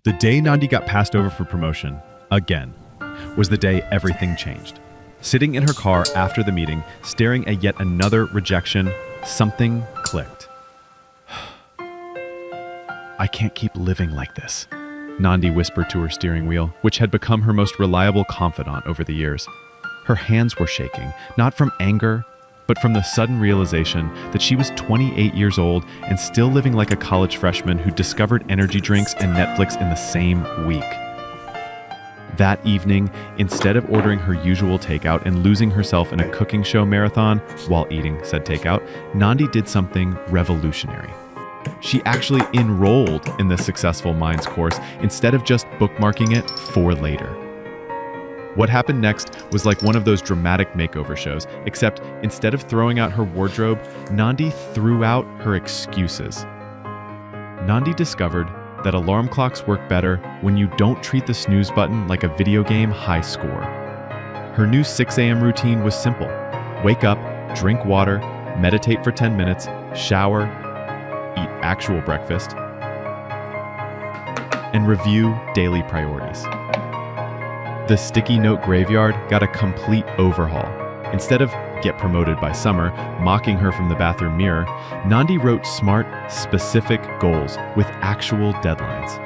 The day Nandi got passed over for promotion, again, was the day everything changed. Sitting in her car after the meeting, staring at yet another rejection, something clicked. I can't keep living like this, Nandi whispered to her steering wheel, which had become her most reliable confidant over the years. Her hands were shaking, not from anger, but from the sudden realization that she was 28 years old and still living like a college freshman who discovered energy drinks and Netflix in the same week. That evening, instead of ordering her usual takeout and losing herself in a cooking show marathon while eating said takeout, Nandi did something revolutionary. She actually enrolled in the Successful Minds course instead of just bookmarking it for later. What happened next was like one of those dramatic makeover shows, except instead of throwing out her wardrobe, Nandi threw out her excuses. Nandi discovered that alarm clocks work better when you don't treat the snooze button like a video game high score. Her new 6 a.m. routine was simple. Wake up, drink water, meditate for 10 minutes, shower, eat actual breakfast, and review daily priorities. The sticky note graveyard got a complete overhaul. Instead of "get promoted by summer" mocking her from the bathroom mirror, Nandi wrote smart, specific goals with actual deadlines.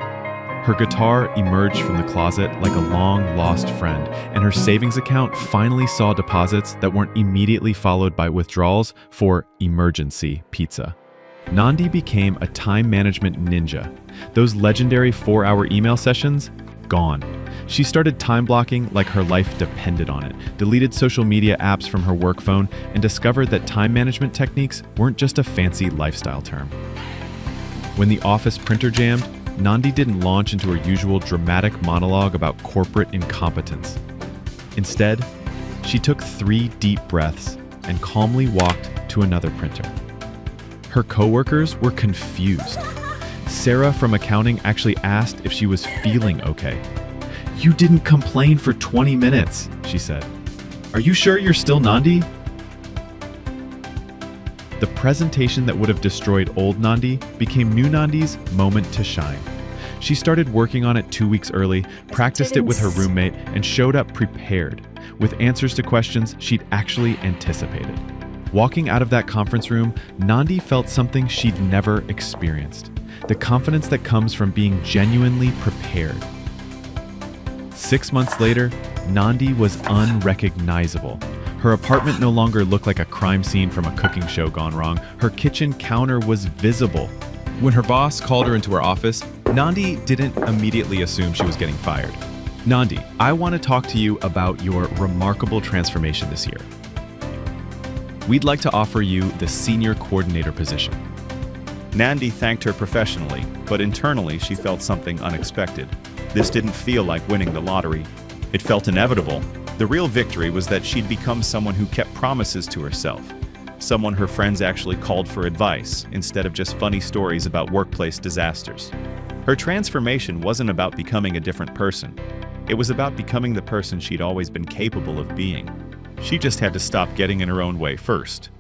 Her guitar emerged from the closet like a long-lost friend, and her savings account finally saw deposits that weren't immediately followed by withdrawals for emergency pizza. Nandi became a time management ninja. Those legendary 4-hour email sessions? Gone. She started time blocking like her life depended on it, deleted social media apps from her work phone, and discovered that time management techniques weren't just a fancy lifestyle term. When the office printer jammed, Nandi didn't launch into her usual dramatic monologue about corporate incompetence. Instead, she took 3 deep breaths and calmly walked to another printer. Her coworkers were confused. Sarah from accounting actually asked if she was feeling okay. "You didn't complain for 20 minutes, she said. "Are you sure you're still Nandi?" The presentation that would have destroyed old Nandi became new Nandi's moment to shine. She started working on it 2 weeks early, practiced it with her roommate, and showed up prepared, with answers to questions she'd actually anticipated. Walking out of that conference room, Nandi felt something she'd never experienced. The confidence that comes from being genuinely prepared. 6 months later, Nandi was unrecognizable. Her apartment no longer looked like a crime scene from a cooking show gone wrong. Her kitchen counter was visible. When her boss called her into her office, Nandi didn't immediately assume she was getting fired. "Nandi, I want to talk to you about your remarkable transformation this year. We'd like to offer you the senior coordinator position." Nandi thanked her professionally, but internally she felt something unexpected. This didn't feel like winning the lottery. It felt inevitable. The real victory was that she'd become someone who kept promises to herself. Someone her friends actually called for advice, instead of just funny stories about workplace disasters. Her transformation wasn't about becoming a different person. It was about becoming the person she'd always been capable of being. She just had to stop getting in her own way first.